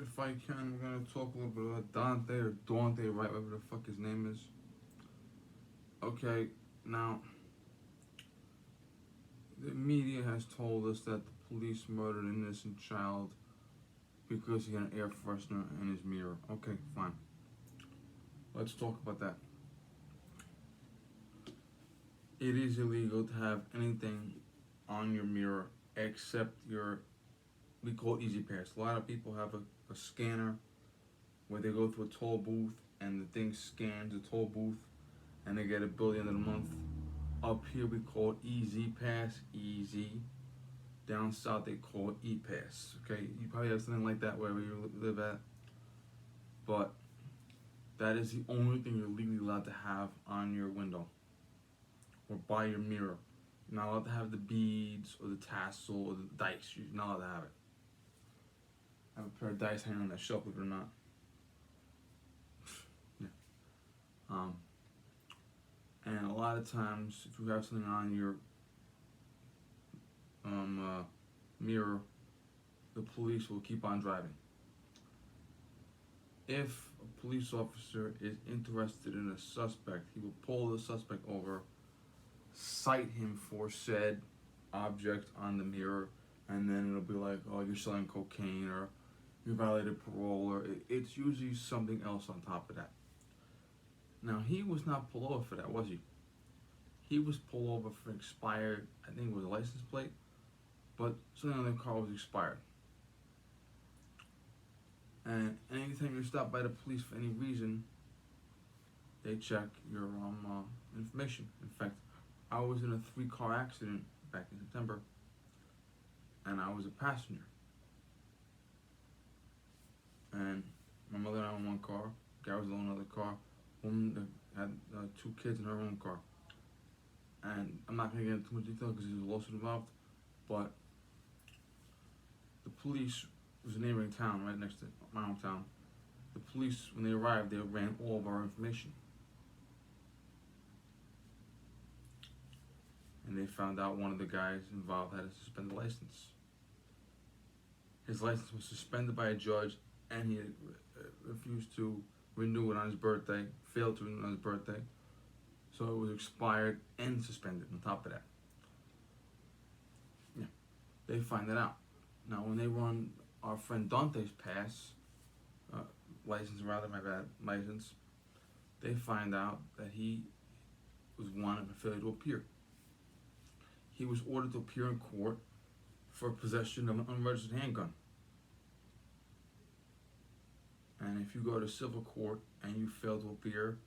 if I can, we're gonna talk a little bit about Dante or Daunte, right? Whatever the fuck his name is. Okay, now the media has told us that the police murdered an innocent child because he had an air freshener in his mirror. Okay, fine. Let's talk about that. It is illegal to have anything on your mirror except your, we call it Easy Pass. A lot of people have a scanner where they go to a toll booth and the thing scans the toll booth and they get a bill at the end of the month. Up here we call it Easy Pass, easy. Down south they call it E-Pass. Okay, you probably have something like that wherever you live at. But that is the only thing you're legally allowed to have on your window or by your mirror. You're not allowed to have the beads or the tassel or the dice. You're not allowed to have it. I have a pair of dice hanging on that shelf, believe it or not. Yeah. And a lot of times, if you have something on your mirror, the police will keep on driving. If a police officer is interested in a suspect, he will pull the suspect over, cite him for said object on the mirror, and then it'll be like, oh, you're selling cocaine, or you violated parole, or it's usually something else on top of that. Now, he was not pulled over for that, was he? He was pulled over for expired, I think it was a license plate, but something on the car was expired. And anytime you're stopped by the police for any reason, they check your information. In fact, I was in a 3-car accident back in September, and I was a passenger. And my mother and I were in one car, Gary was in another car, woman that had 2 kids in her own car. And I'm not going to get into too much detail because there's a lawsuit involved, but the police, it was a neighboring town right next to my hometown. The police, when they arrived, they ran all of our information. And they found out one of the guys involved had a suspended license. His license was suspended by a judge, and he refused to renew it on his birthday, failed to renew it on his birthday. So it was expired and suspended on top of that. Yeah, they find that out. Now when they run our friend Daunte's license, they find out that he was wanted for failure to appear. He was ordered to appear in court for possession of an unregistered handgun. And if you go to civil court and you fail to appear,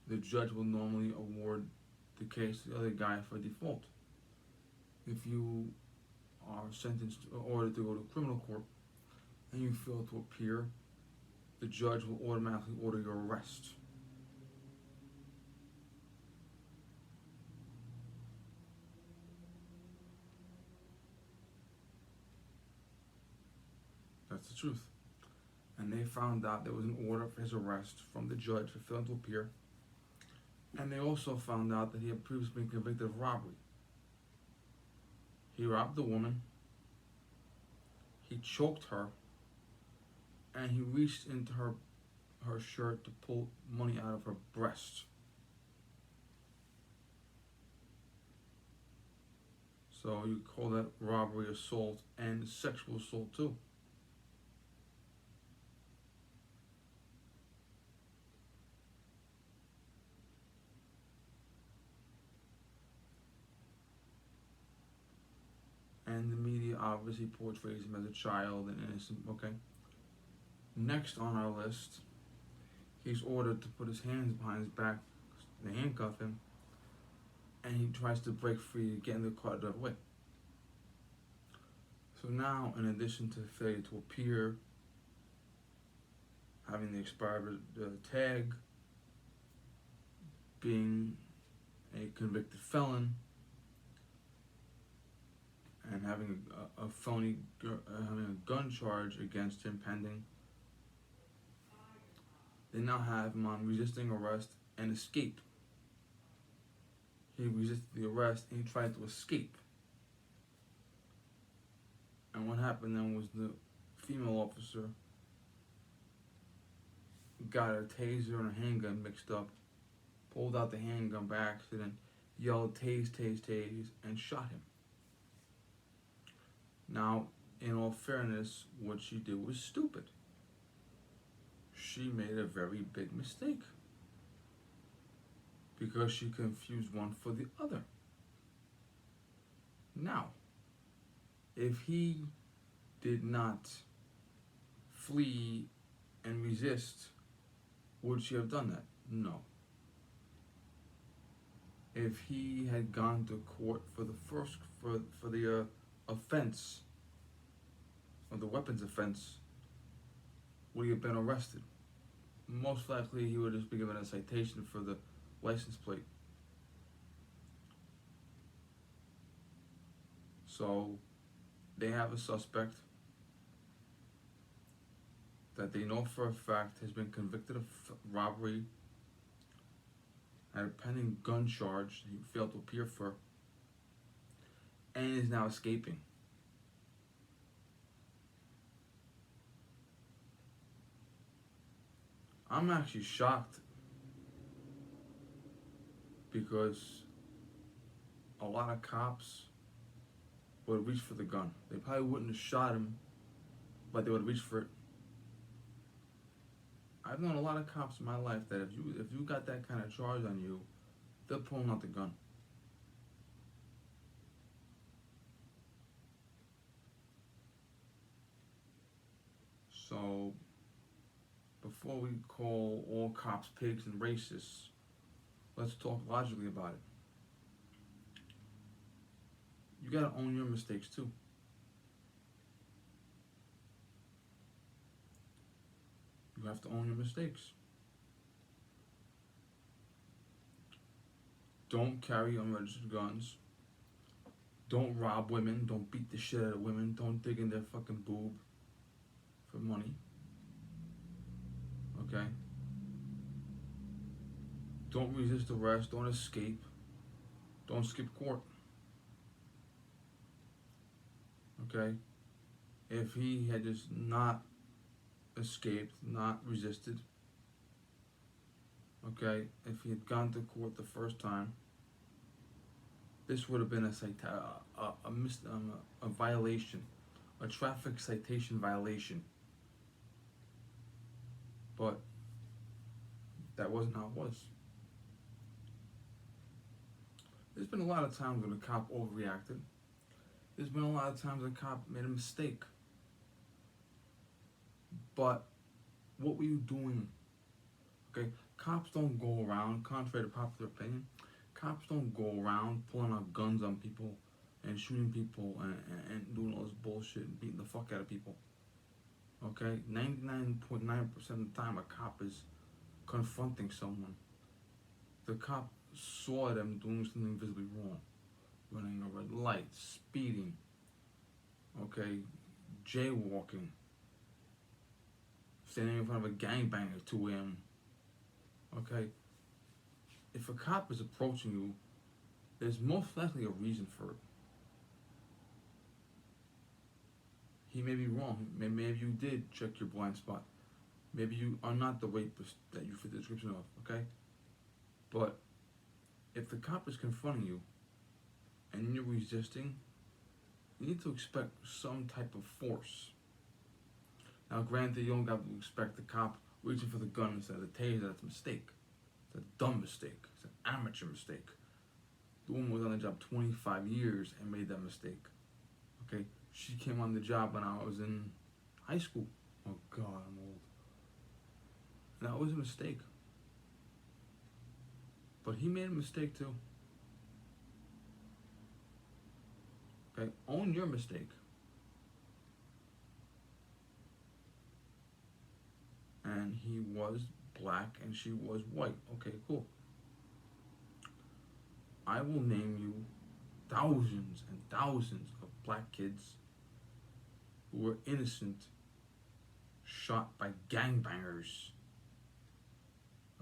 the judge will normally award the case to the other guy for default. If you are sentenced or ordered to go to criminal court and you fail to appear, the judge will automatically order your arrest. That's the truth. And they found out there was an order for his arrest from the judge for failing to appear. And they also found out that he had previously been convicted of robbery. He robbed a woman, he choked her, and he reached into her shirt to pull money out of her breast. So you call that robbery, assault, and sexual assault too. And the media obviously portrays him as a child and innocent. Okay. Next on our list, he's ordered to put his hands behind his back, they handcuff him, and he tries to break free to get in the car to drive away. So now, in addition to failure to appear, having the expired tag, being a convicted felon, and having a phony, having a gun charge against him pending, they now have him on resisting arrest and escape. He resisted the arrest and he tried to escape. And what happened then was the female officer got a taser and a handgun mixed up, pulled out the handgun by accident, yelled tase, tase, tase, and shot him. Now, in all fairness, what she did was stupid. She made a very big mistake because she confused one for the other. Now, if he did not flee and resist, would she have done that? No. If he had gone to court for the first for the offense, or the weapons offense, would he have been arrested? Most likely, he would just be given a citation for the license plate. So, they have a suspect that they know for a fact has been convicted of robbery, had a pending gun charge he failed to appear for, and is now escaping. I'm actually shocked because a lot of cops would reach for the gun. They probably wouldn't have shot him, but they would reach for it. I've known a lot of cops in my life that if you got that kind of charge on you, they're pulling out the gun. So, before we call all cops pigs and racists, let's talk logically about it. You gotta own your mistakes too. You have to own your mistakes. Don't carry unregistered guns. Don't rob women. Don't beat the shit out of women. Don't dig in their fucking boob for money. Okay? Don't resist arrest. Don't escape. Don't skip court. Okay? If he had just not escaped, not resisted, okay, if he had gone to court the first time, this would have been a violation, a traffic citation violation. But that wasn't how it was. There's been a lot of times when a cop overreacted. There's been a lot of times a cop made a mistake. But what were you doing? Okay, cops don't go around, contrary to popular opinion, cops don't go around pulling out guns on people and shooting people and doing all this bullshit and beating the fuck out of people. Okay, 99.9% of the time a cop is confronting someone. The cop saw them doing something visibly wrong. Running a red light, speeding, okay, jaywalking, standing in front of a gangbanger at 2 a.m. Okay, if a cop is approaching you, there's most likely a reason for it. He may be wrong. Maybe you did check your blind spot. Maybe you are not the rapist that you fit the description of, okay? But if the cop is confronting you and you're resisting, you need to expect some type of force. Now, granted, you don't have to expect the cop reaching for the gun instead of the taser. That's a mistake. It's a dumb mistake. It's an amateur mistake. The woman was on the job 25 years and made that mistake. Okay? She came on the job when I was in high school. Oh, God, I'm old. And that was a mistake. But he made a mistake, too. Okay? Own your mistake. And he was black and she was white. Okay, cool. I will name you thousands and thousands of black kids who were innocent, shot by gangbangers.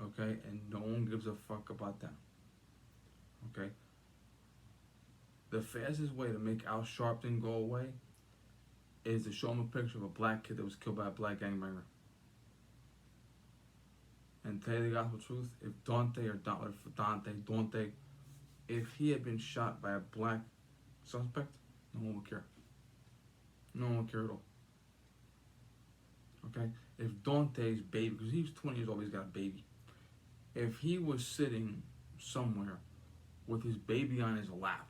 Okay, and no one gives a fuck about them. Okay? The fastest way to make Al Sharpton go away is to show him a picture of a black kid that was killed by a black gangbanger. And tell you the gospel truth, if Daunte, if he had been shot by a black suspect, no one would care. No one would care at all. Okay? If Daunte's baby, because he's 20 years old, he's got a baby. If he was sitting somewhere with his baby on his lap,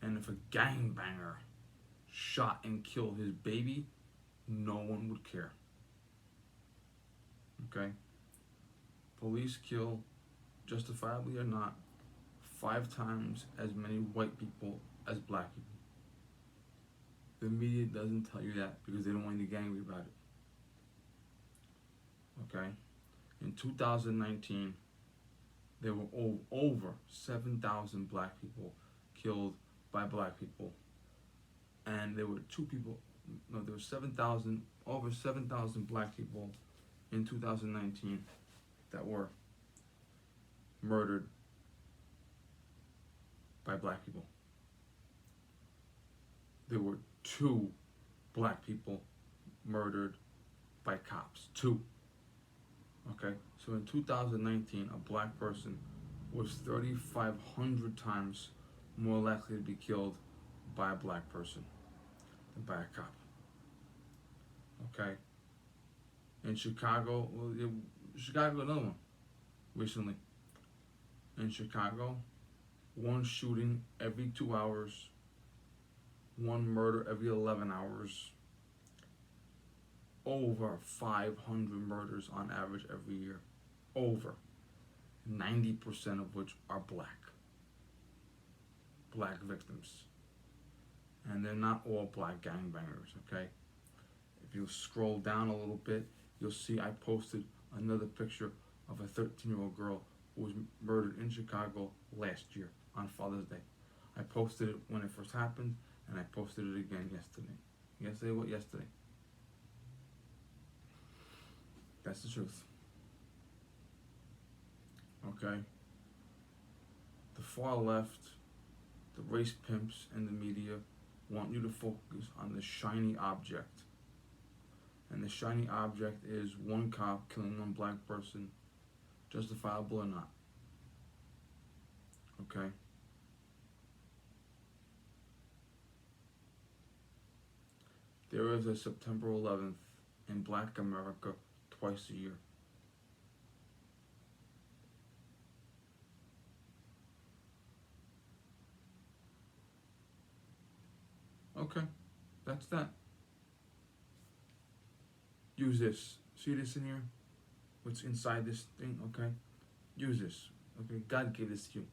and if a gangbanger shot and killed his baby, no one would care. Okay? Police kill, justifiably or not, 5 times as many white people as black people. The media doesn't tell you that because they don't want you to get angry about it. Okay? In 2019, there were over 7,000 black people killed by black people. And there were there were 7,000, over 7,000 black people in 2019 that were murdered by black people. There were 2 black people murdered by cops. 2. Okay? So in 2019, a black person was 3,500 times more likely to be killed by a black person than by a cop. Okay? In Chicago, Chicago, another one recently. In Chicago, 1 shooting every 2 hours, 1 murder every 11 hours, over 500 murders on average every year. Over 90% of which are black victims. And they're not all black gangbangers, okay? If you scroll down a little bit, you'll see I posted another picture of a 13-year-old girl who was murdered in Chicago last year on Father's Day. I posted it when it first happened, and I posted it again yesterday. Yesterday. That's the truth. Okay? The far left, the race pimps, and the media want you to focus on the shiny object. And the shiny object is 1 cop killing 1 black person, justifiable or not. Okay? There is a September 11th in Black America twice a year. Okay, that's that. Use this. See this in here? What's inside this thing? Okay? Use this. Okay? God gave this to you.